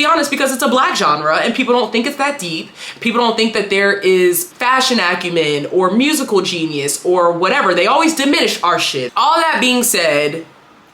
be honest, because it's a black genre and people don't think it's that deep. People don't think that there is fashion acumen or musical genius or whatever. They always diminish our shit. All that being said,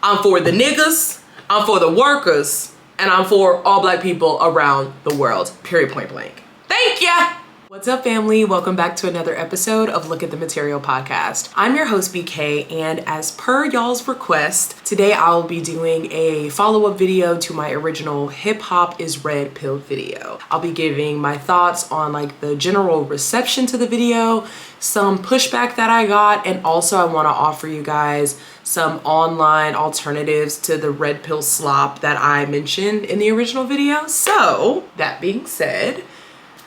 I'm for the niggas, I'm for the workers, and I'm for all black people around the world, period, point blank. Thank ya! What's up, family? Welcome back to another episode of Look at the Material podcast. I'm your host, BK, and as per y'all's request, today I'll be doing a follow-up video to my original Hip Hop is Red Pill video. I'll be giving my thoughts on like the general reception to the video, some pushback that I got, and also I want to offer you guys some online alternatives to the red pill slop that I mentioned in the original video. So, that being said,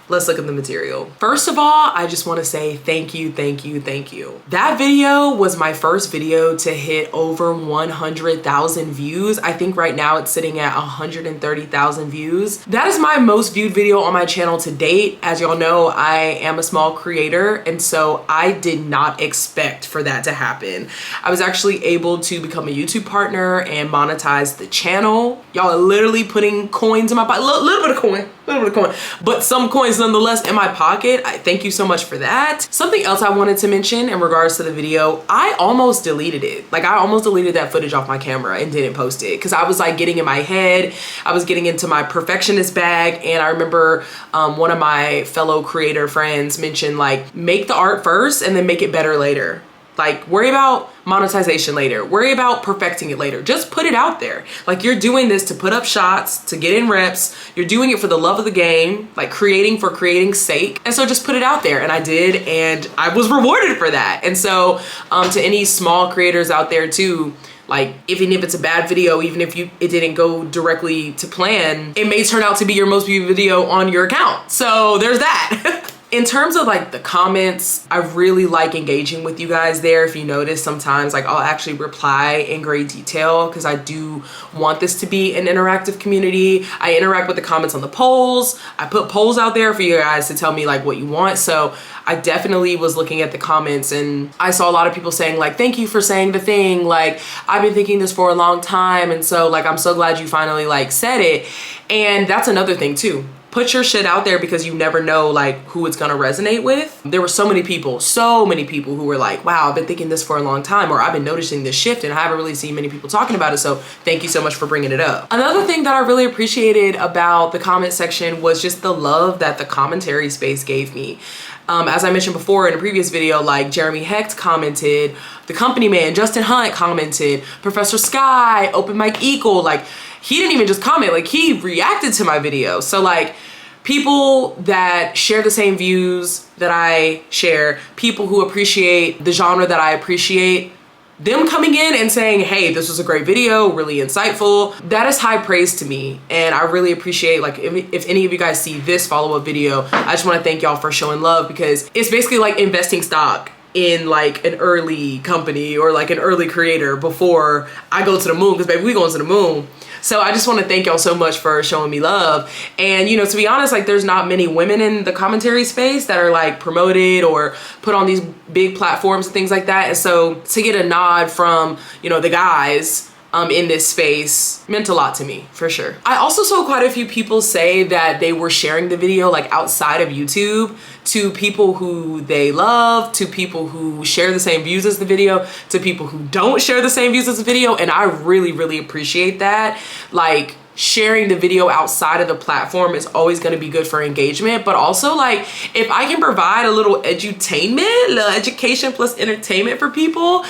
let's look at the material. First of all, I just want to say thank you. That video was my first video to hit over 100,000 views. I think right now it's sitting at 130,000 views. That is my most viewed video on my channel to date. As y'all know, I am a small creator, and so I did not expect for that to happen. I was actually able to become a YouTube partner and monetize the channel. Y'all are literally putting coins in my pocket, little bit of coin, but some coins nonetheless in my pocket. I thank you so much for that. Something else I wanted to mention in regards to the video, I almost deleted it. Like, I almost deleted that footage off my camera and didn't post it because I was like getting in my head. I was getting into my perfectionist bag, and I remember one of my fellow creator friends mentioned like, make the art first and then make it better later. Like, worry about monetization later. Worry about perfecting it later. Just put it out there. Like, you're doing this to put up shots, to get in reps. You're doing it for the love of the game, like creating for creating's sake. And so just put it out there. And I did, and I was rewarded for that. And so to any small creators out there too, like, even if it's a bad video, even if it didn't go directly to plan, it may turn out to be your most viewed video on your account. So there's that. In terms of like the comments, I really like engaging with you guys there. If you notice, sometimes like I'll actually reply in great detail because I do want this to be an interactive community. I interact with the comments on the polls. I put polls out there for you guys to tell me like what you want. So I definitely was looking at the comments and I saw a lot of people saying like, thank you for saying the thing. Like, I've been thinking this for a long time. And so like, I'm so glad you finally like said it. And that's another thing too. Put your shit out there because you never know like who it's gonna resonate with. There were so many people who were like, wow, I've been thinking this for a long time, or I've been noticing this shift and I haven't really seen many people talking about it. So thank you so much for bringing it up. Another thing that I really appreciated about the comment section was just the love that the commentary space gave me. As I mentioned before in a previous video, like Jeremy Hecht commented, the company man, Justin Hunt commented, Professor Sky, Open Mike Equal, like he didn't even just comment, like he reacted to my video. So like people that share the same views that I share, people who appreciate the genre that I appreciate, them coming in and saying, hey, this was a great video, really insightful, that is high praise to me. And I really appreciate, like, if any of you guys see this follow-up video, I just want to thank y'all for showing love because it's basically like investing stock in like an early company or like an early creator before I go to the moon, because baby, we going to the moon. So I just want to thank y'all so much for showing me love. And, you know, to be honest, like there's not many women in the commentary space that are like promoted or put on these big platforms and things like that. And so to get a nod from, you know, the guys in this space meant a lot to me, for sure. I also saw quite a few people say that they were sharing the video like outside of YouTube to people who they love, to people who share the same views as the video, to people who don't share the same views as the video. And I really, really appreciate that. Like, sharing the video outside of the platform is always going to be good for engagement, but also like if I can provide a little edutainment, a little education plus entertainment for people,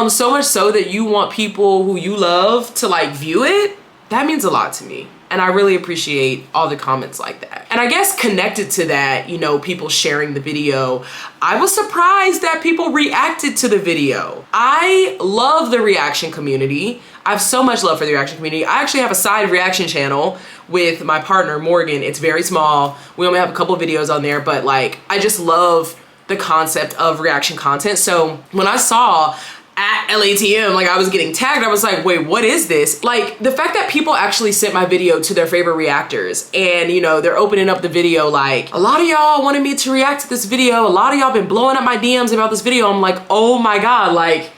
so much so that you want people who you love to like view it, that means a lot to me. And I really appreciate all the comments like that. And I guess connected to that, you know, people sharing the video, I was surprised that people reacted to the video. I love the reaction community. I have so much love for the reaction community. I actually have a side reaction channel with my partner, Morgan. It's very small. We only have a couple of videos on there, but like, I just love the concept of reaction content. So when I saw at LATM, like I was getting tagged, I was like, wait, what is this? Like the fact that people actually sent my video to their favorite reactors and, you know, they're opening up the video like, a lot of y'all wanted me to react to this video. A lot of y'all been blowing up my DMs about this video. I'm like, oh my God, like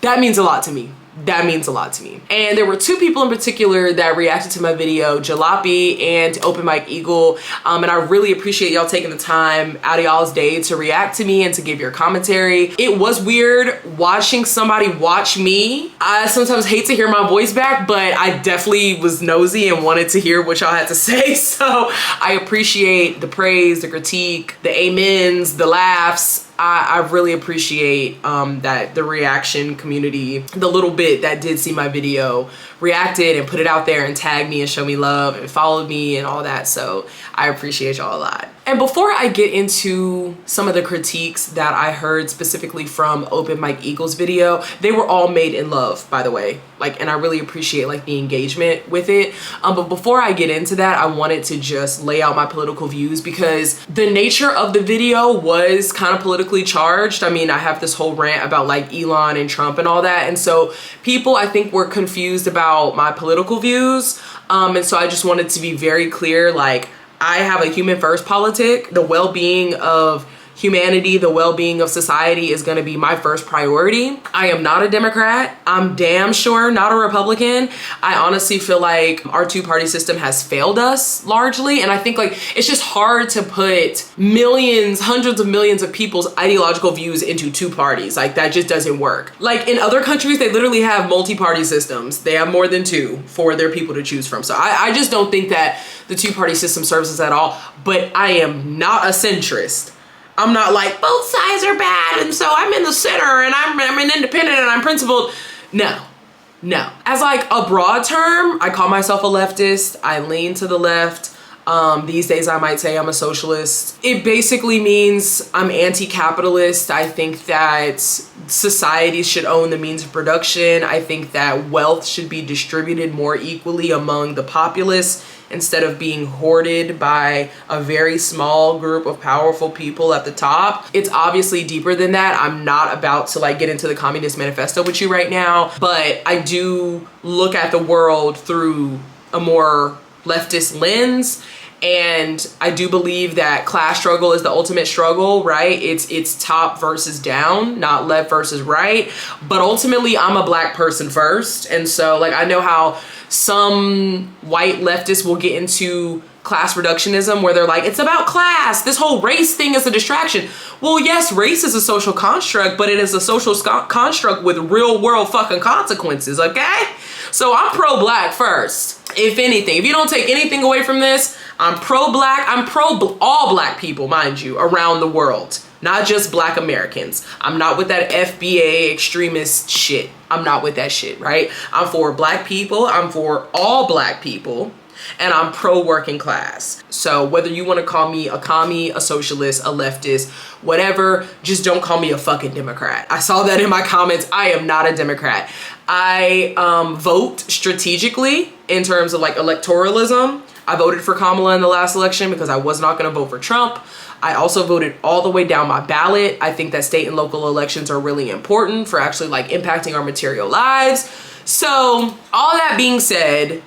that means a lot to me. that means a lot to me. And there were two people in particular that reacted to my video, Jalopy and Open Mike Eagle. And I really appreciate y'all taking the time out of y'all's day to react to me and to give your commentary. It was weird watching somebody watch me. I sometimes hate to hear my voice back, but I definitely was nosy and wanted to hear what y'all had to say. So I appreciate the praise, the critique, the amens, the laughs. I really appreciate that the reaction community, the little bit that did see my video, reacted and put it out there and tagged me and showed me love and followed me and all that. So I appreciate y'all a lot. And before I get into some of the critiques that I heard specifically from Open Mike Eagle's video, they were all made in love, by the way. And I really appreciate the engagement with it. But before I get into that, I wanted to just lay out my political views because the nature of the video was kind of politically charged. I mean, I have this whole rant about Elon and Trump and all that. And so people, I think, were confused about my political views. And so I just wanted to be very clear, I have a human first politic. The well-being of humanity, the well-being of society is going to be my first priority. I am not a Democrat. I'm damn sure not a Republican. I honestly feel like our two-party system has failed us largely. And I think it's just hard to put millions, hundreds of millions of people's ideological views into two parties. That just doesn't work. In other countries, they literally have multi-party systems. They have more than two for their people to choose from. So I just don't think that the two-party system serves us at all. But I am not a centrist. I'm not both sides are bad and so I'm in the center and I'm an independent and I'm principled. No. As a broad term, I call myself a leftist. I lean to the left. These days I might say I'm a socialist. It basically means I'm anti-capitalist. I think that society should own the means of production. I think that wealth should be distributed more equally among the populace instead of being hoarded by a very small group of powerful people at the top. It's obviously deeper than that. I'm not about to get into the Communist Manifesto with you right now, but I do look at the world through a more leftist lens. And I do believe that class struggle is the ultimate struggle, right? It's top versus down, not left versus right. But ultimately, I'm a black person first. And so I know how some white leftists will get into class reductionism where they're it's about class. This whole race thing is a distraction. Well, yes, race is a social construct, but it is a social construct with real world fucking consequences, okay? So I'm pro-black first. If anything, if you don't take anything away from this, I'm pro-black. I'm pro all black people, mind you, around the world. Not just black Americans. I'm not with that FBA extremist shit. I'm not with that shit, right? I'm for black people. I'm for all black people. And I'm pro-working class. So whether you want to call me a commie, a socialist, a leftist, whatever, just don't call me a fucking Democrat. I saw that in my comments. I am not a Democrat. I vote strategically in terms of electoralism. I voted for Kamala in the last election because I was not going to vote for Trump. I also voted all the way down my ballot. I think that state and local elections are really important for actually impacting our material lives. So all that being said,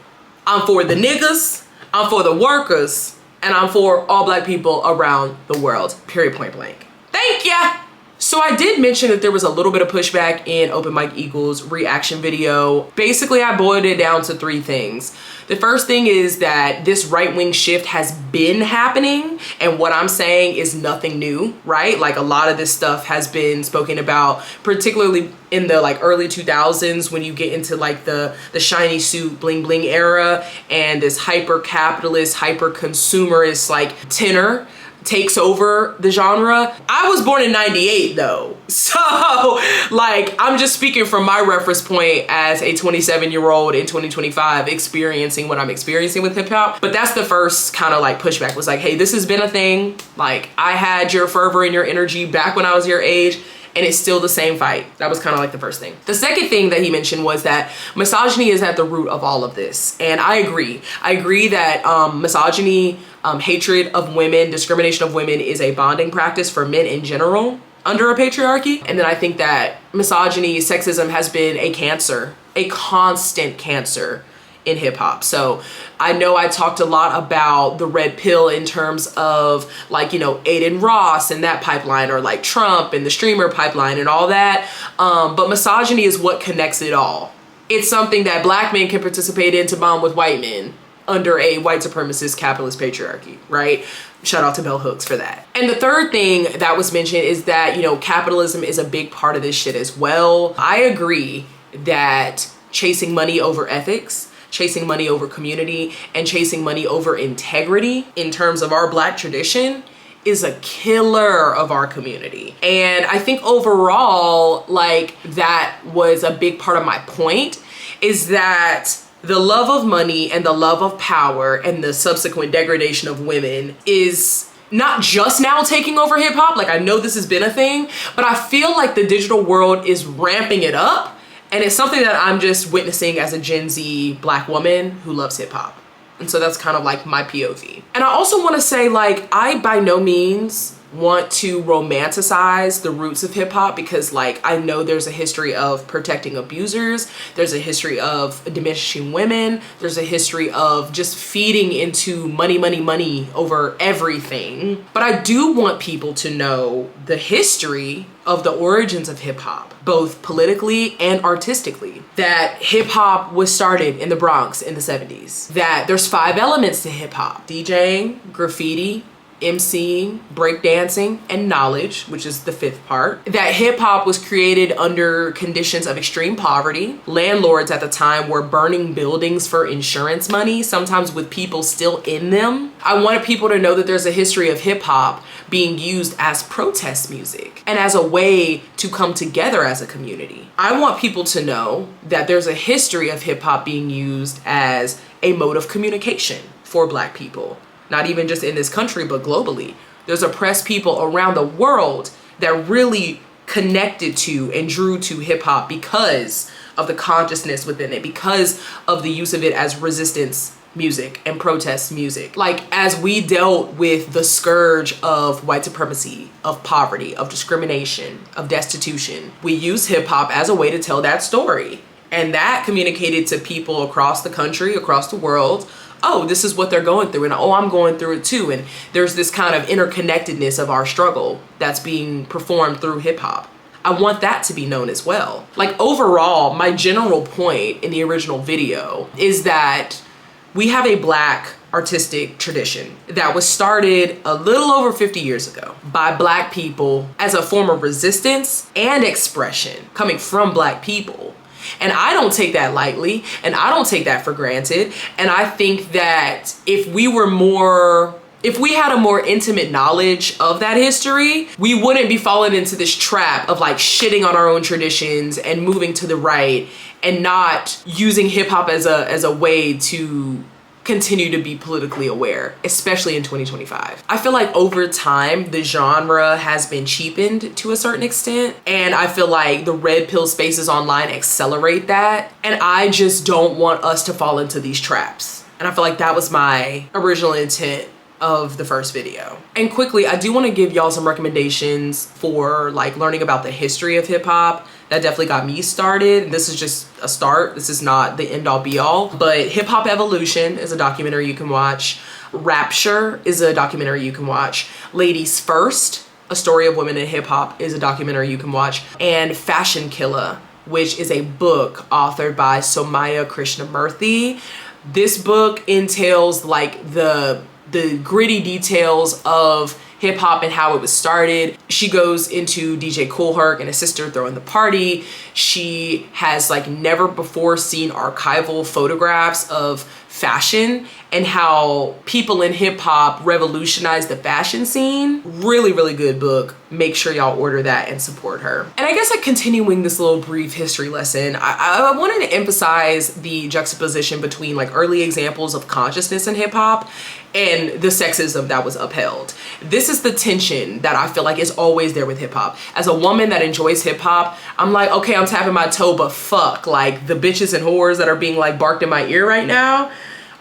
I'm for the niggas, I'm for the workers, and I'm for all black people around the world, period, point blank. Thank ya. So I did mention that there was a little bit of pushback in Open Mike Eagle's reaction video. Basically, I boiled it down to three things. The first thing is that this right-wing shift has been happening, and what I'm saying is nothing new, right? A lot of this stuff has been spoken about, particularly in the early 2000s when you get into the shiny suit bling bling era and this hyper-capitalist, hyper-consumerist tenor takes over the genre. I was born in 98 though. So I'm just speaking from my reference point as a 27-year-old in 2025 experiencing what I'm experiencing with hip hop. But that's the first kind of pushback was hey, this has been a thing. I had your fervor and your energy back when I was your age, and it's still the same fight. That was kind of the first thing. The second thing that he mentioned was that misogyny is at the root of all of this. And I agree. I agree that misogyny, hatred of women, discrimination of women is a bonding practice for men in general under a patriarchy. And then I think that misogyny, sexism has been a cancer, a constant cancer in hip hop. So I know I talked a lot about the red pill in terms of Aiden Ross and that pipeline, or Trump and the streamer pipeline and all that. But misogyny is what connects it all. It's something that black men can participate in to bond with white men under a white supremacist capitalist patriarchy, right? Shout out to Bell Hooks for that. And the third thing that was mentioned is that, you know, capitalism is a big part of this shit as well. I agree that chasing money over ethics, chasing money over community, and chasing money over integrity in terms of our black tradition is a killer of our community. And I think overall, like, that was a big part of my point, is that the love of money and the love of power and the subsequent degradation of women is not just now taking over hip hop. Like, I know this has been a thing, but I feel like the digital world is ramping it up. And it's something that I'm just witnessing as a Gen Z black woman who loves hip hop. And so that's kind of like my POV. And I also want to say, like, I by no means want to romanticize the roots of hip hop, because, like, I know there's a history of protecting abusers, there's a history of diminishing women, there's a history of just feeding into money, money, money over everything. But I do want people to know the history of the origins of hip hop, both politically and artistically. That hip hop was started in the Bronx in the 70s. That there's 5 elements to hip hop: DJing, graffiti, MCing, breakdancing, and knowledge, which is the 5th part. That hip hop was created under conditions of extreme poverty. Landlords at the time were burning buildings for insurance money, sometimes with people still in them. I wanted people to know that there's a history of hip hop being used as protest music and as a way to come together as a community. I want people to know that there's a history of hip hop being used as a mode of communication for black people. Not even just in this country, but globally. There's oppressed people around the world that really connected to and drew to hip hop because of the consciousness within it, because of the use of it as resistance music and protest music. Like, as we dealt with the scourge of white supremacy, of poverty, of discrimination, of destitution, we use hip hop as a way to tell that story. And that communicated to people across the country, across the world, oh, this is what they're going through, and oh, I'm going through it too. And there's this kind of interconnectedness of our struggle that's being performed through hip hop. I want that to be known as well. Like, overall, my general point in the original video is that we have a black artistic tradition that was started a little over 50 years ago by black people as a form of resistance and expression coming from black people. And I don't take that lightly, and I don't take that for granted. And I think that if we had a more intimate knowledge of that history, we wouldn't be falling into this trap of, like, shitting on our own traditions and moving to the right and not using hip hop as a way to continue to be politically aware, especially in 2025. I feel like over time, the genre has been cheapened to a certain extent, and I feel like the red pill spaces online accelerate that, and I just don't want us to fall into these traps. And I feel like that was my original intent of the first video. And quickly, I do want to give y'all some recommendations for, like, learning about the history of hip hop. That definitely got me started. This is just a start. This is not the end all be all. But Hip Hop Evolution is a documentary you can watch. Rapture is a documentary you can watch. Ladies First, A Story of Women in Hip Hop, is a documentary you can watch. And Fashion Killer, which is a book authored by Sowmya Krishnamurthy. This book entails, like, the gritty details of hip hop and how it was started. She goes into DJ Kool Herc and his sister throwing the party. She has, like, never before seen archival photographs of fashion and how people in hip hop revolutionized the fashion scene. Really, really good book. Make sure y'all order that and support her. And I guess, like, continuing this little brief history lesson, I wanted to emphasize the juxtaposition between, like, early examples of consciousness in hip hop and the sexism that was upheld. This is the tension that I feel like is always there with hip hop. As a woman that enjoys hip hop, I'm like, okay, I'm tapping my toe, but fuck, like, the bitches and whores that are being, like, barked in my ear right now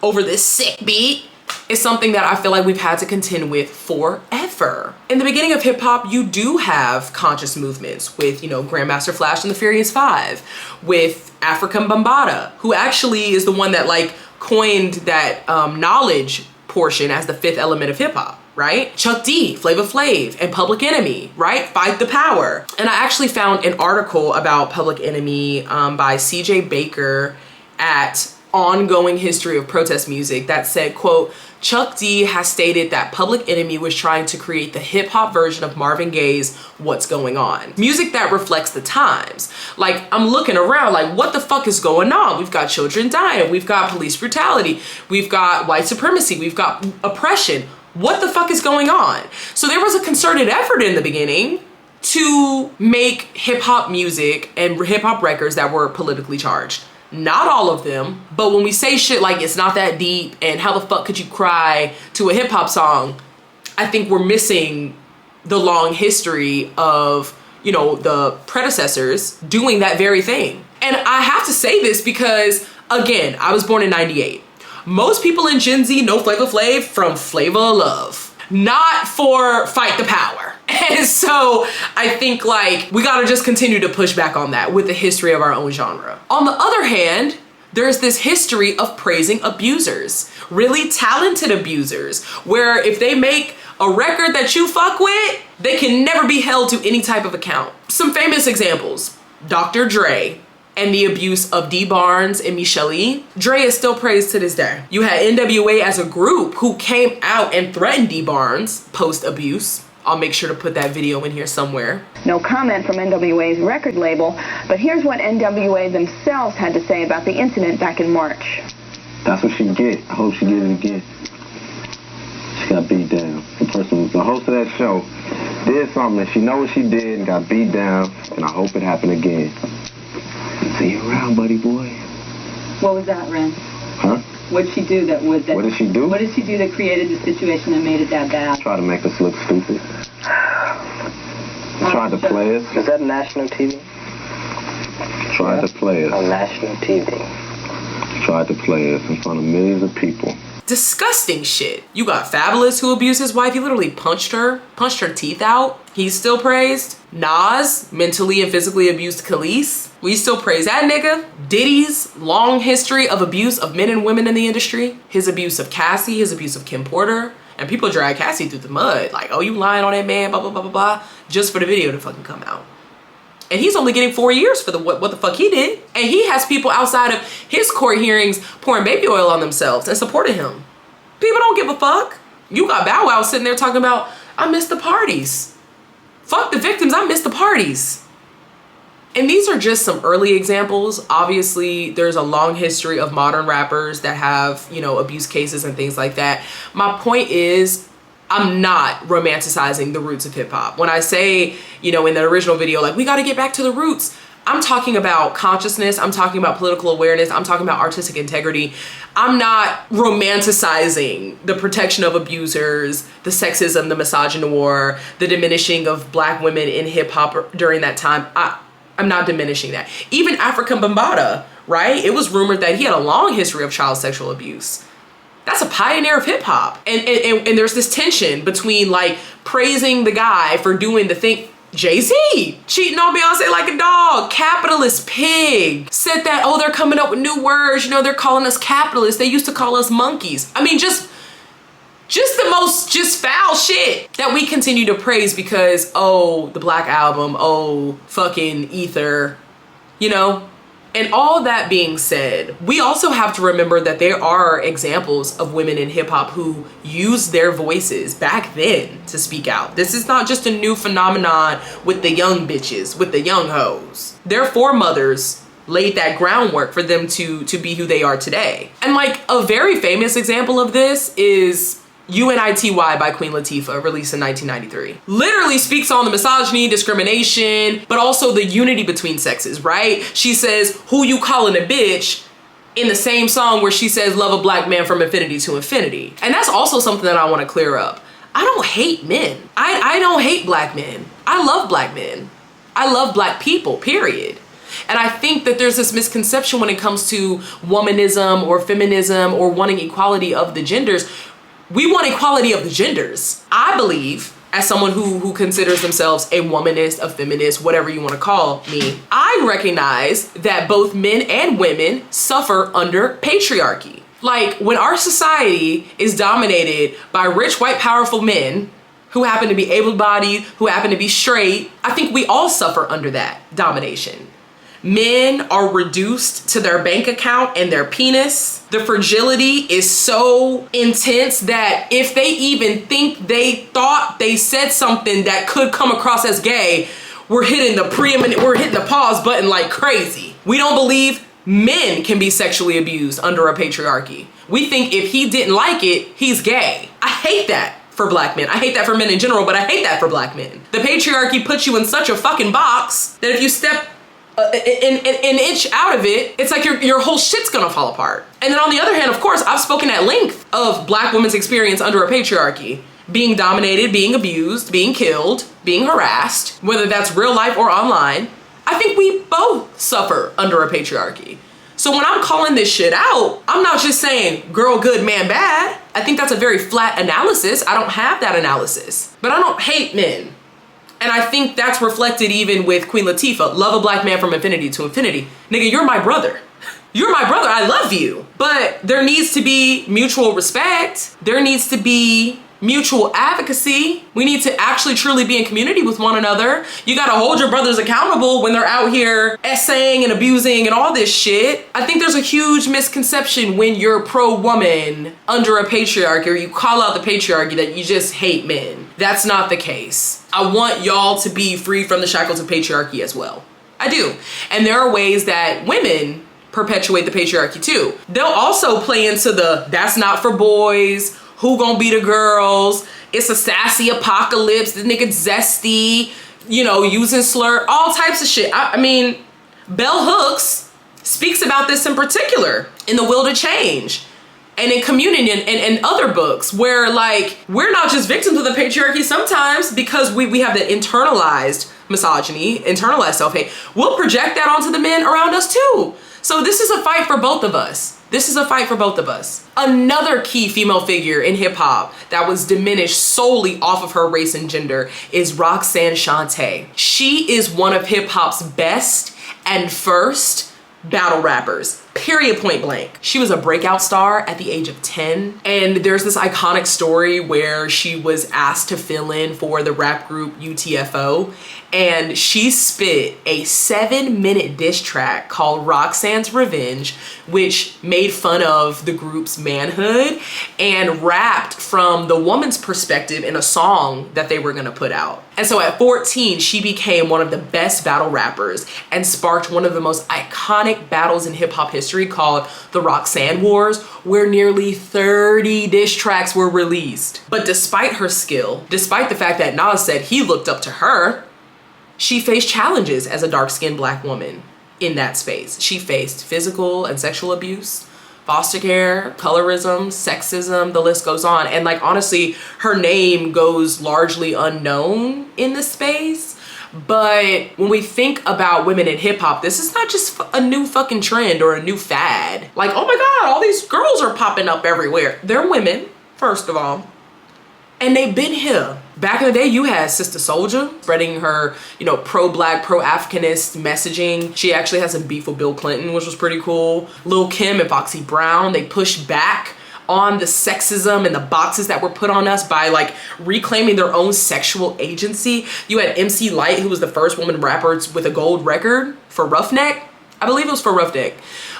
over this sick beat is something that I feel like we've had to contend with forever. In the beginning of hip hop, you do have conscious movements with, you know, Grandmaster Flash and the Furious Five, with African Bambaataa, who actually is the one that, like, coined that knowledge portion as the 5th element of hip hop. right? Chuck D, Flavor Flav, and Public Enemy, right? Fight the Power. And I actually found an article about Public Enemy by CJ Baker at Ongoing History of Protest Music that said, quote, Chuck D has stated that Public Enemy was trying to create the hip hop version of Marvin Gaye's What's Going On. Music that reflects the times. Like, I'm looking around like, what the fuck is going on? We've got children dying. We've got police brutality. We've got white supremacy. We've got oppression. What the fuck is going on? So there was a concerted effort in the beginning to make hip hop music and hip hop records that were politically charged. Not all of them, but when we say shit like it's not that deep and how the fuck could you cry to a hip hop song, I think we're missing the long history of, you know, the predecessors doing that very thing. And I have to say this because, again, I was born in 98. Most people in Gen Z know Flavor Flav from Flavor of Love, not for Fight the Power. And so I think like we gotta just continue to push back on that with the history of our own genre. On the other hand, there's this history of praising abusers, really talented abusers, where if they make a record that you fuck with, they can never be held to any type of account. Some famous examples, Dr. Dre and the abuse of D Barnes and Michelle. Dre is still praised to this day. You had NWA as a group who came out and threatened D Barnes post-abuse. I'll make sure to put that video in here somewhere. No comment from NWA's record label, but here's what NWA themselves had to say about the incident back in March. That's what she get. I hope she get it again. She got beat down. The host of that show did something that she knows she did and got beat down, and I hope it happened again. See you around, buddy boy. What was that, Ren? Huh? What did she do that would that? What did she do? What did she do that created the situation that made it that bad? Try to make us look stupid. Tried to play us. Is that national TV? Tried to play us. On national TV. Tried to play us in front of millions of people. Disgusting shit. You got Fabulous who abused his wife. He literally punched her teeth out. He's still praised. Nas mentally and physically abused Khalees. We still praise that nigga. Diddy's long history of abuse of men and women in the industry. His abuse of Cassie, his abuse of Kim Porter. And people drag Cassie through the mud. Like, oh, you lying on that man, blah, blah, blah, blah, blah. Just for the video to fucking come out. And he's only getting 4 years for what the fuck he did. And he has people outside of his court hearings pouring baby oil on themselves and supporting him. People don't give a fuck. You got Bow Wow sitting there talking about, I miss the parties. Fuck the victims, I miss the parties. And these are just some early examples. Obviously, there's a long history of modern rappers that have, you know, abuse cases and things like that. My point is, I'm not romanticizing the roots of hip hop. When I say, you know, in the original video, like, we got to get back to the roots, I'm talking about consciousness. I'm talking about political awareness. I'm talking about artistic integrity. I'm not romanticizing the protection of abusers, the sexism, the misogyny, the diminishing of Black women in hip hop during that time. I'm not diminishing that. Even African Bambaataa, right? It was rumored that he had a long history of child sexual abuse. That's a pioneer of hip hop. And there's this tension between like praising the guy for doing the thing. Jay-Z cheating on Beyonce like a dog. Capitalist pig. Said that, oh, they're coming up with new words. You know, they're calling us capitalists. They used to call us monkeys. I mean, just the most foul shit that we continue to praise because, oh, the Black Album, oh, fucking Ether, you know? And all that being said, we also have to remember that there are examples of women in hip hop who used their voices back then to speak out. This is not just a new phenomenon with the young bitches, with the young hoes. Their foremothers laid that groundwork for them to be who they are today. And like a very famous example of this is UNITY by Queen Latifah, released in 1993. Literally speaks on the misogyny, discrimination, but also the unity between sexes, right? She says, who you calling a bitch, in the same song where she says, love a Black man from infinity to infinity. And that's also something that I want to clear up. I don't hate men. I don't hate Black men. I love Black men. I love Black people, period. And I think that there's this misconception when it comes to womanism or feminism or wanting equality of the genders. We want equality of the genders. I believe, as someone who considers themselves a womanist, a feminist, whatever you want to call me, I recognize that both men and women suffer under patriarchy. Like, when our society is dominated by rich, white, powerful men who happen to be able-bodied, who happen to be straight, I think we all suffer under that domination. Men are reduced to their bank account and their penis. The fragility is so intense that if they even think they thought they said something that could come across as gay, we're hitting the pause button like crazy. We don't believe men can be sexually abused under a patriarchy. We think if he didn't like it, he's gay. I hate that for black men. I hate that for men in general, but I hate that for black men. The patriarchy puts you in such a fucking box that if you step an inch out of it, it's like your whole shit's gonna fall apart. And then on the other hand, of course, I've spoken at length of black women's experience under a patriarchy. Being dominated, being abused, being killed, being harassed, whether that's real life or online. I think we both suffer under a patriarchy. So when I'm calling this shit out, I'm not just saying girl good, man bad. I think that's a very flat analysis. I don't have that analysis. But I don't hate men. And I think that's reflected even with Queen Latifah. Love a black man from infinity to infinity. Nigga, you're my brother. You're my brother. I love you. But there needs to be mutual respect. There needs to be mutual advocacy. We need to actually truly be in community with one another. You gotta hold your brothers accountable when they're out here essaying and abusing and all this shit. I think there's a huge misconception when you're pro-woman under a patriarchy, or you call out the patriarchy, that you just hate men. That's not the case. I want y'all to be free from the shackles of patriarchy as well. I do. And there are ways that women perpetuate the patriarchy too. They'll also play into the that's not for boys, who gonna be the girls, it's a sassy apocalypse, this nigga zesty, using slur, all types of shit. I mean, Bell Hooks speaks about this in particular in The Will to Change and in Communion and other books where, like, we're not just victims of the patriarchy sometimes because we have the internalized misogyny, internalized self-hate. We'll project that onto the men around us too. So this is a fight for both of us. This is a fight for both of us. Another key female figure in hip hop that was diminished solely off of her race and gender is Roxanne Shante. She is one of hip hop's best and first battle rappers, period, point blank. She was a breakout star at the age of 10. And there's this iconic story where she was asked to fill in for the rap group UTFO. And she spit a 7-minute diss track called Roxanne's Revenge, which made fun of the group's manhood and rapped from the woman's perspective in a song that they were gonna put out. And so at 14, she became one of the best battle rappers and sparked one of the most iconic battles in hip hop history called the Roxanne Wars, where nearly 30 diss tracks were released. But despite her skill, despite the fact that Nas said he looked up to her, she faced challenges as a dark-skinned black woman in that space. She faced physical and sexual abuse, foster care, colorism, sexism, the list goes on. And like, honestly, her name goes largely unknown in this space. But when we think about women in hip hop, this is not just a new fucking trend or a new fad. Like, oh my God, all these girls are popping up everywhere. They're women, first of all. And they've been here. Back in the day, you had Sister Souljah spreading her, pro-black, pro-Africanist messaging. She actually had some beef with Bill Clinton, which was pretty cool. Lil' Kim and Foxy Brown, they pushed back on the sexism and the boxes that were put on us by like reclaiming their own sexual agency. You had MC Lyte, who was the first woman rapper with a gold record for Roughneck. I believe it was for Roughneck.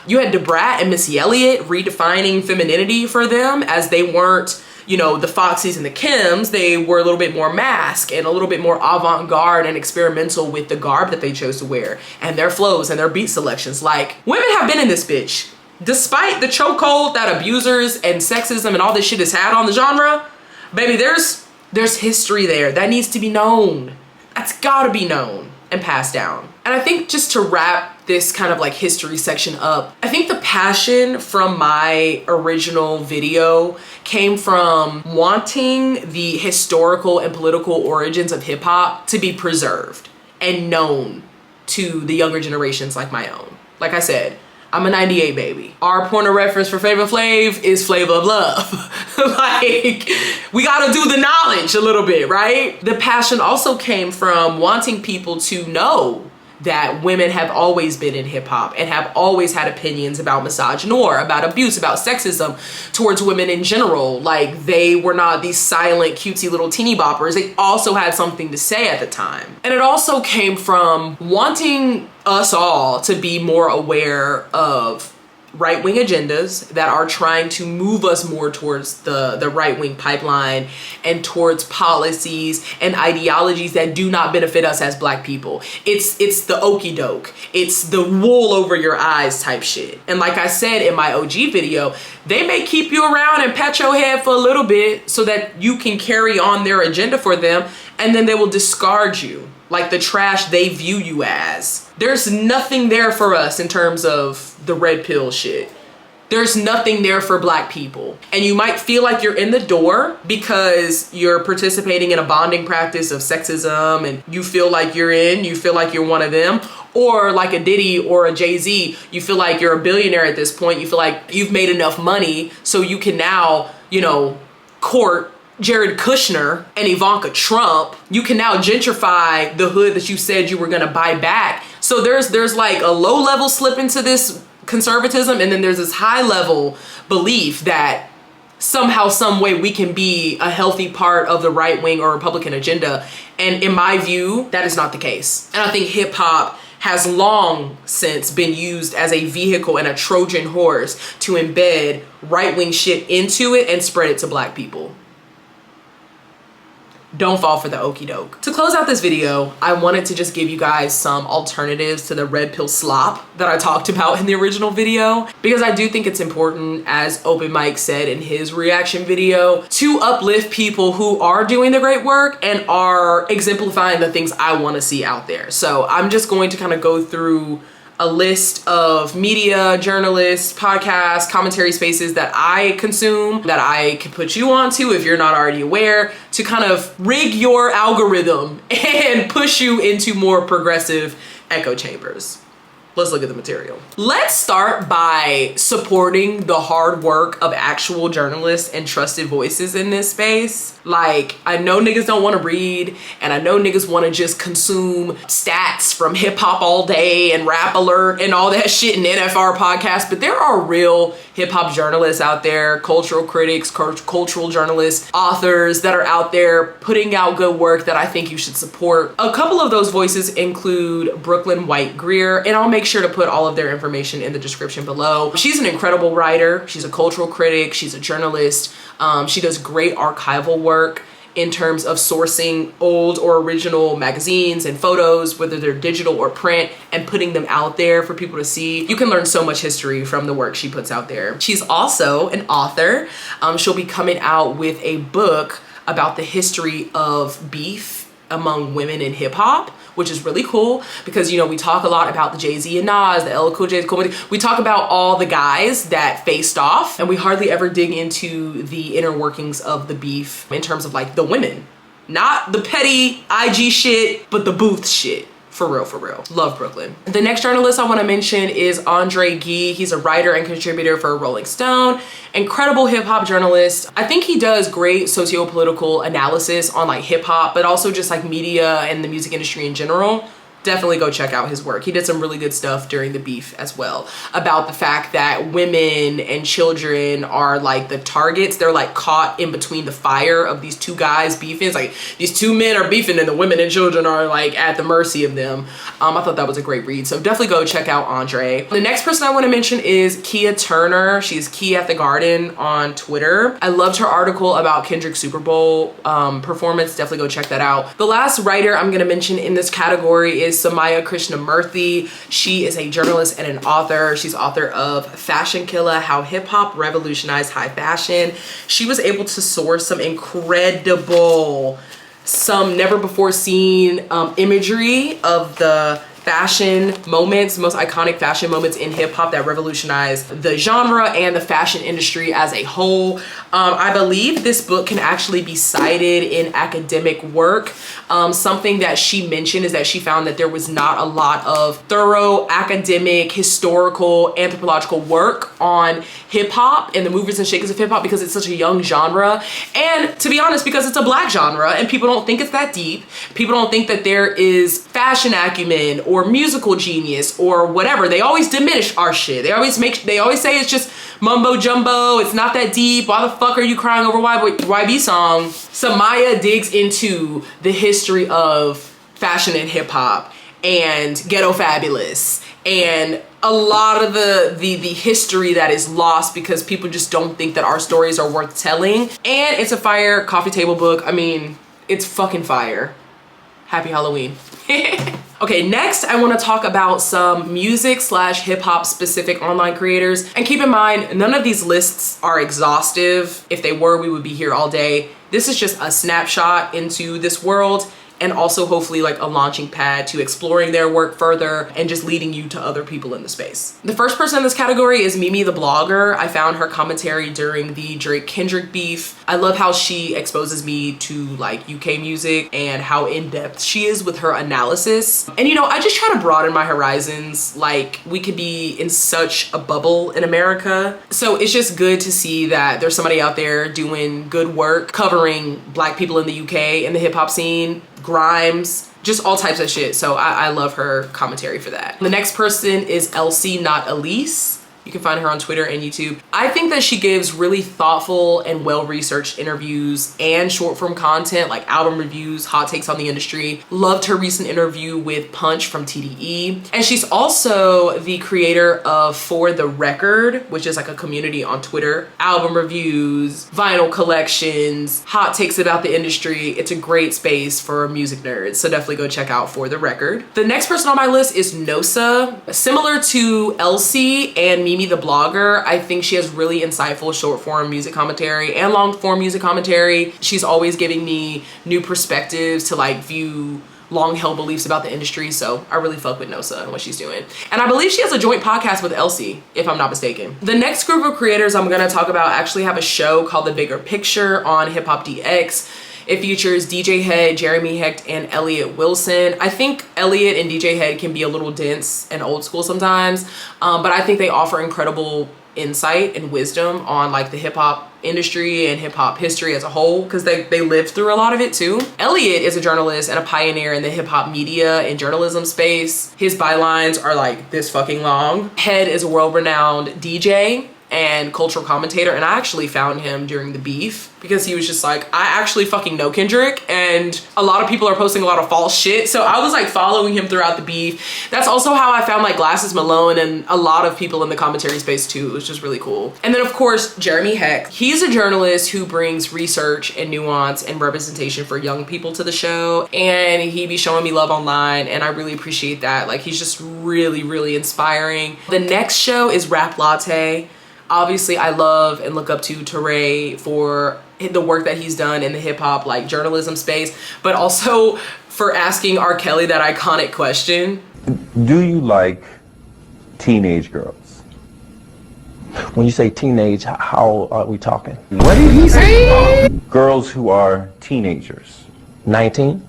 You had DeBrat and Missy Elliott redefining femininity for them, as they weren't the Foxies and the Kims. They were a little bit more mask and a little bit more avant-garde and experimental with the garb that they chose to wear and their flows and their beat selections. Like, women have been in this bitch. Despite the chokehold that abusers and sexism and all this shit has had on the genre, baby, there's history there that needs to be known. That's gotta be known and passed down. And I think just to wrap this kind of like history section up, I think the passion from my original video came from wanting the historical and political origins of hip hop to be preserved and known to the younger generations like my own. Like I said, I'm a 98 baby. Our point of reference for Flavor Flav is Flavor of Love. Like, we gotta do the knowledge a little bit, right? The passion also came from wanting people to know that women have always been in hip hop and have always had opinions about misogyny, about abuse, about sexism towards women in general. Like, they were not these silent, cutesy little teeny boppers. They also had something to say at the time. And it also came from wanting us all to be more aware of right-wing agendas that are trying to move us more towards the right-wing pipeline and towards policies and ideologies that do not benefit us as Black people. It's the okie doke. It's the wool over your eyes type shit. And like I said in my OG video, they may keep you around and pat your head for a little bit so that you can carry on their agenda for them, and then they will discard you like the trash they view you as. There's nothing there for us in terms of the red pill shit. There's nothing there for Black people. And you might feel like you're in the door because you're participating in a bonding practice of sexism and you feel like you feel like you're one of them. Or like a Diddy or a Jay-Z, you feel like you're a billionaire at this point. You feel like you've made enough money so you can now, court Jared Kushner and Ivanka Trump. You can now gentrify the hood that you said you were gonna buy back. So there's like a low level slip into this conservatism, and then there's this high level belief that somehow, some way we can be a healthy part of the right wing or Republican agenda. And in my view, that is not the case. And I think hip hop has long since been used as a vehicle and a Trojan horse to embed right wing shit into it and spread it to Black people. Don't fall for the okie doke. To close out this video, I wanted to just give you guys some alternatives to the red pill slop that I talked about in the original video, because I do think it's important, as Open Mike said in his reaction video, to uplift people who are doing the great work and are exemplifying the things I want to see out there. So I'm just going to kind of go through a list of media, journalists, podcasts, commentary spaces that I consume, that I can put you onto if you're not already aware, to kind of rig your algorithm and push you into more progressive echo chambers. Let's look at the material. Let's start by supporting the hard work of actual journalists and trusted voices in this space. Like, I know niggas don't want to read, and I know niggas want to just consume stats from Hip Hop All Day and Rap Alert and all that shit in NFR podcasts, but there are real hip hop journalists out there, cultural critics, cultural journalists, authors that are out there putting out good work that I think you should support. A couple of those voices include Brooklyn White Greer, and I'll make sure to put all of their information in the description below. She's an incredible writer. She's a cultural critic. She's a journalist. She does great archival work in terms of sourcing old or original magazines and photos, whether they're digital or print, and putting them out there for people to see. You can learn so much history from the work she puts out there. She's also an author. She'll be coming out with a book about the history of beef among women in hip hop, which is really cool because, we talk a lot about the Jay-Z and Nas, the LL Cool J, we talk about all the guys that faced off, and we hardly ever dig into the inner workings of the beef in terms of like the women, not the petty IG shit, but the booth shit. For real, for real. Love Brooklyn. The next journalist I want to mention is Andre Gee. He's a writer and contributor for Rolling Stone. Incredible hip hop journalist. I think he does great socio-political analysis on like hip hop, but also just like media and the music industry in general. Definitely go check out his work. He did some really good stuff during the beef as well, about the fact that women and children are like the targets. They're like caught in between the fire of these two guys beefing. It's like these two men are beefing and the women and children are like at the mercy of them. I thought that was a great read. So definitely go check out Andre. The next person I want to mention is Kia Turner. She's Key at the Garden on Twitter. I loved her article about Kendrick's Super Bowl performance. Definitely go check that out. The last writer I'm going to mention in this category is Sowmya Krishnamurthy. She is a journalist and an author. She's author of Fashion Killer: How Hip Hop Revolutionized High Fashion. She was able to source some incredible, some never before seen imagery of the fashion moments, most iconic fashion moments in hip hop that revolutionized the genre and the fashion industry as a whole. I believe this book can actually be cited in academic work. Something that she mentioned is that she found that there was not a lot of thorough academic, historical, anthropological work on hip hop and the movers and shakers of hip hop because it's such a young genre. And to be honest, because it's a Black genre and people don't think it's that deep. People don't think that there is fashion acumen or or musical genius or whatever. They always diminish our shit. They always say it's just mumbo jumbo. It's not that deep. Why the fuck are you crying over YB song? Sowmya digs into the history of fashion and hip hop and ghetto fabulous and a lot of the history that is lost because people just don't think that our stories are worth telling. And it's a fire coffee table book. I mean, it's fucking fire. Happy Halloween. Okay, next I want to talk about some music / hip hop specific online creators. And keep in mind, none of these lists are exhaustive. If they were, we would be here all day. This is just a snapshot into this world, and also hopefully like a launching pad to exploring their work further and just leading you to other people in the space. The first person in this category is Mimi the blogger. I found her commentary during the Drake Kendrick beef. I love how she exposes me to like UK music and how in-depth she is with her analysis. And you know, I just try to broaden my horizons. Like, we could be in such a bubble in America. So it's just good to see that there's somebody out there doing good work, covering Black people in the UK and the hip hop scene, Grimes, just all types of shit. So I love her commentary for that. The next person is Elsie, not Elise. You can find her on Twitter and YouTube. I think that she gives really thoughtful and well-researched interviews and short form content like album reviews, hot takes on the industry. Loved her recent interview with Punch from TDE. And she's also the creator of For the Record, which is like a community on Twitter. Album reviews, vinyl collections, hot takes about the industry. It's a great space for music nerds. So definitely go check out For the Record. The next person on my list is Nosa. Similar to Elsie and Mimi the blogger, I think she has really insightful short form music commentary and long form music commentary. She's always giving me new perspectives to like view long held beliefs about the industry. So I really fuck with Nosa and what she's doing. And I believe she has a joint podcast with Elsie, if I'm not mistaken. The next group of creators I'm gonna talk about actually have a show called The Bigger Picture on Hip Hop DX. It features DJ Head, Jeremy Hecht, and Elliot Wilson. I think Elliot and DJ Head can be a little dense and old school sometimes, but I think they offer incredible insight and wisdom on like the hip hop industry and hip hop history as a whole, because they lived through a lot of it too. Elliot is a journalist and a pioneer in the hip hop media and journalism space. His bylines are like this fucking long. Head is a world-renowned DJ and cultural commentator, and I actually found him during the beef because he was just like, I actually fucking know Kendrick and a lot of people are posting a lot of false shit, so I was like following him throughout the beef. That's also how I found like Glasses Malone and a lot of people in the commentary space too. It was just really cool. And then of course Jeremy Hecht. He's a journalist who brings research and nuance and representation for young people to the show, and he be showing me love online, and I really appreciate that. Like, he's just really inspiring. The next show is Rap Latte. Obviously, I love and look up to Teray for the work that he's done in the hip hop like journalism space, but also for asking R. Kelly that iconic question. Do you like teenage girls? When you say teenage, how are we talking? What did he say? Girls who are teenagers. 19?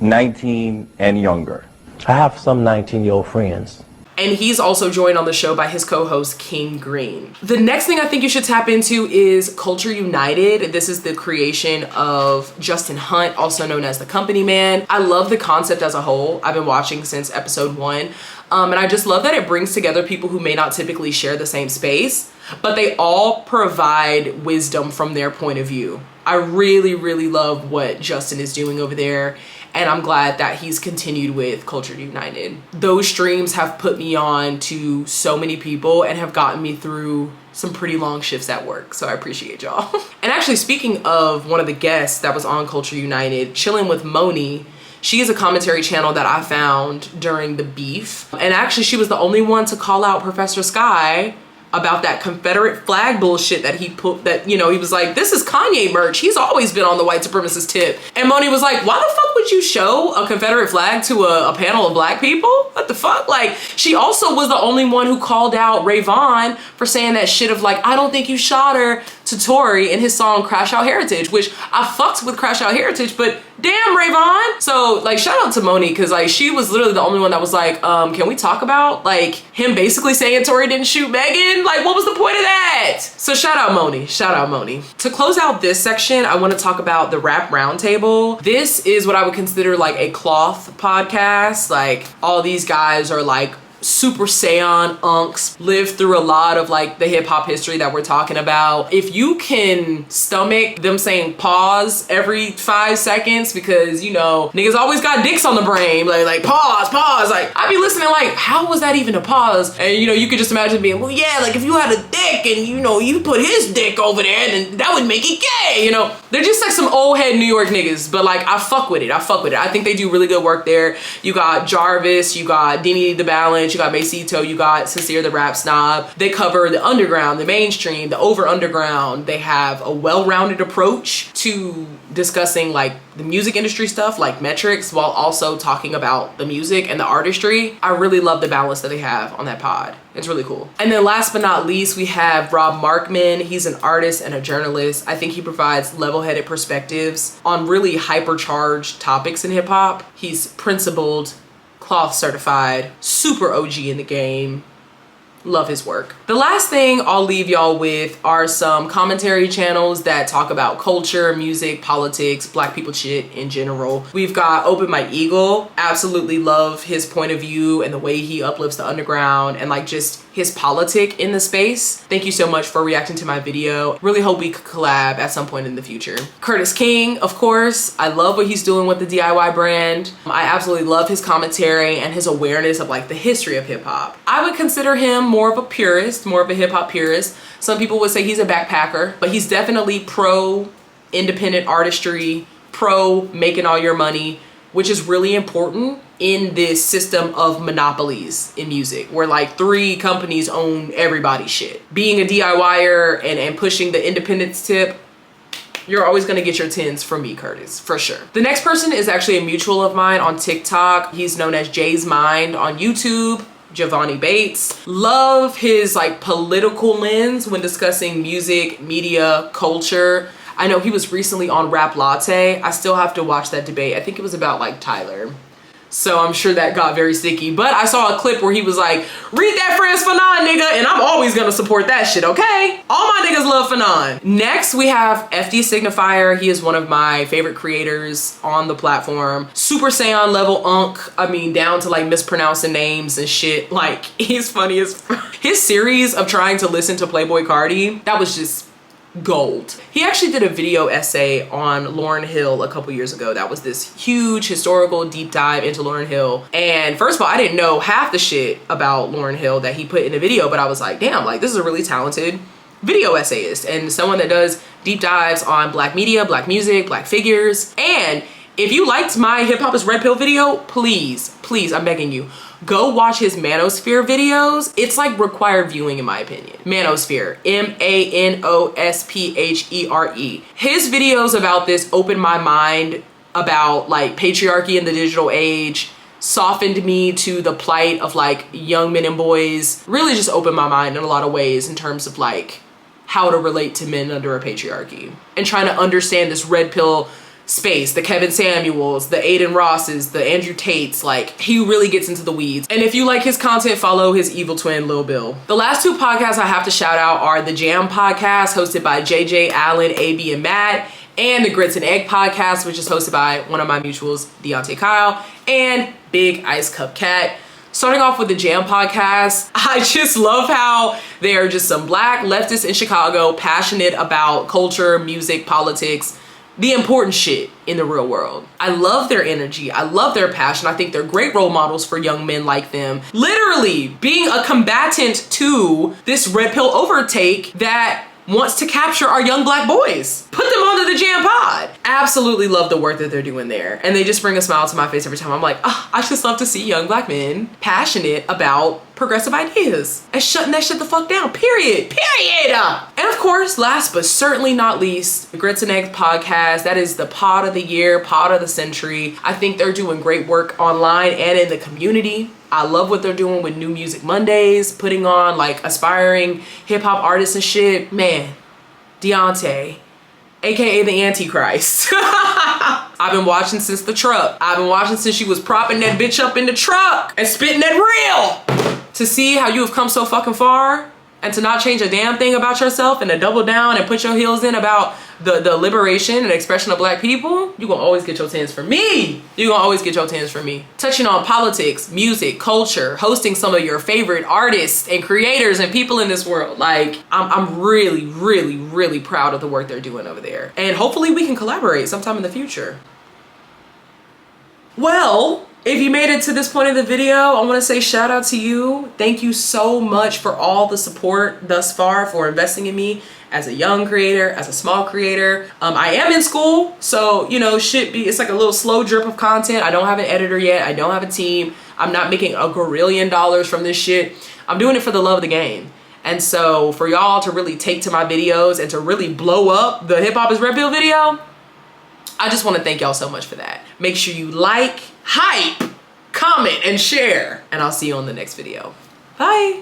19 and younger. I have some 19-year-old friends. And he's also joined on the show by his co-host King Green. The next thing I think you should tap into is Culture United. This is the creation of Justin Hunt, also known as the Company Man. I love the concept as a whole. I've been watching since episode 1. And I just love that it brings together people who may not typically share the same space, but they all provide wisdom from their point of view. I really love what Justin is doing over there, and I'm glad that he's continued with Culture United. Those streams have put me on to so many people and have gotten me through some pretty long shifts at work, so I appreciate y'all. And actually, speaking of one of the guests that was on Culture United, Chilling with Monie, she is a commentary channel that I found during the beef. And actually, she was the only one to call out Professor Sky about that Confederate flag bullshit that he put, that, you know, he was like, this is Kanye merch. He's always been on the white supremacist tip. And Monie was like, why the fuck would you show a Confederate flag to a panel of Black people? What the fuck? Like, she also was the only one who called out Ray Vaughn for saying that shit of like, I don't think you shot her, to to Tory in his song Crash Out Heritage, which I fucked with Crash Out Heritage, but damn, Rayvon. So like, shout out to Monie, because like, she was literally the only one that was like, can we talk about like him basically saying Tory didn't shoot Megan? Like, what was the point of that? So shout out Monie, shout out Monie. To close out this section, I want to talk about the Rap Roundtable. This is what I would consider like a cloth podcast. Like, all these guys are like Super Saiyan unks, lived through a lot of like the hip hop history that we're talking about. If you can stomach them saying pause every 5 seconds, because you know, niggas always got dicks on the brain, like pause. Like, I'd be listening like, how was that even a pause? And you know, you could just imagine being, well, yeah, like if you had a dick and you know, you put his dick over there, then that would make it gay, you know? They're just like some old head New York niggas, but like, I fuck with it. I think they do really good work there. You got Jarvis, you got Dini the Balance, you got Macito, you got Sincere the Rap Snob. They cover the underground, the mainstream, the over underground. They have a well-rounded approach to discussing like the music industry stuff, like metrics, while also talking about the music and the artistry. I really love the balance that they have on that pod. It's really cool. And then last but not least, we have Rob Markman. He's an artist and a journalist. I think he provides level-headed perspectives on really hypercharged topics in hip hop. He's principled, cloth certified, super OG in the game. Love his work. The last thing I'll leave y'all with are some commentary channels that talk about culture, music, politics, black people shit in general. We've got Open My Eagle. Absolutely love his point of view and the way he uplifts the underground and like just his politic in the space. Thank you so much for reacting to my video. Really hope we could collab at some point in the future. Curtis King, of course. I love what he's doing with the DIY brand. I absolutely love his commentary and his awareness of like the history of hip hop. I would consider him more of a purist, more of a hip hop purist. Some people would say he's a backpacker, but he's definitely pro independent artistry, pro making all your money, which is really important in this system of monopolies in music, where like 3 companies own everybody's shit. Being a DIYer and pushing the independence tip, you're always gonna get your 10s from me, Curtis, for sure. The next person is actually a mutual of mine on TikTok. He's known as Jay's Mind on YouTube. Jovanny Bates. Love his like political lens when discussing music, media, culture. I know he was recently on Rap Latte. I still have to watch that debate. I think it was about like Tyler. So I'm sure that got very sticky. But I saw a clip where he was like, read that Franz Fanon, nigga, and I'm always gonna support that shit, okay? All my niggas love Fanon. Next, we have FD Signifier. He is one of my favorite creators on the platform. Super Saiyan level unk. I mean, down to like mispronouncing names and shit. Like, he's funny as his series of trying to listen to Playboi Carti, that was just gold. He actually did a video essay on Lauryn Hill a couple years ago. That was this huge historical deep dive into Lauryn Hill. And first of all, I didn't know half the shit about Lauryn Hill that he put in the video, but I was like, damn, like this is a really talented video essayist and someone that does deep dives on black media, black music, black figures. And if you liked my Hip Hop is Red Pill video, please, I'm begging you, go watch his Manosphere videos. It's like required viewing in my opinion. Manosphere, M-A-N-O-S-P-H-E-R-E. His videos about this opened my mind about like patriarchy in the digital age, softened me to the plight of like young men and boys, really just opened my mind in a lot of ways in terms of like how to relate to men under a patriarchy and trying to understand this red pill space, the Kevin Samuels, the Aiden Rosses, the Andrew Tates. Like, he really gets into the weeds. And if you like his content, follow his evil twin, Lil Bill. The last 2 podcasts I have to shout out are the JAAM Podcast, hosted by JJ, Allen, AB, and Matt, and the Grits and Egg Podcast, which is hosted by one of my mutuals, Deontay Kyle, and Big Ice Cup Cat. Starting off with the JAAM Podcast, I just love how they are just some black leftists in Chicago, passionate about culture, music, politics, the important shit in the real world. I love their energy. I love their passion. I think they're great role models for young men like them. Literally being a combatant to this red pill overtake that wants to capture our young black boys. Put them onto the JAAM Pod. Absolutely love the work that they're doing there. And they just bring a smile to my face every time. I'm like, oh, I just love to see young black men passionate about progressive ideas and shutting that shit the fuck down, period. And of course, last but certainly not least, the Grits and Eggs Podcast. That is the pod of the year, pod of the century. I think they're doing great work online and in the community. I love what they're doing with New Music Mondays, putting on like aspiring hip hop artists and shit. Man, Deontay, aka the Antichrist. I've been watching since the truck. I've been watching since she was propping that bitch up in the truck and spitting that reel. To see how you have come so fucking far and to not change a damn thing about yourself and to double down and put your heels in about the liberation and expression of black people, you gonna always get your tens from me. You gonna always get your tens from me. Touching on politics, music, culture, hosting some of your favorite artists and creators and people in this world. Like, I'm really, really, really proud of the work they're doing over there. And hopefully we can collaborate sometime in the future. Well, if you made it to this point of the video, I want to say shout out to you. Thank you so much for all the support thus far, for investing in me as a young creator, as a small creator. I am in school, so, you know, it's like a little slow drip of content. I don't have an editor yet. I don't have a team. I'm not making $1 gazillion from this shit. I'm doing it for the love of the game. And so for y'all to really take to my videos and to really blow up the Hip Hop is Red Pill video, I just want to thank y'all so much for that. Make sure you like, hype, comment, and share. And I'll see you on the next video. Bye.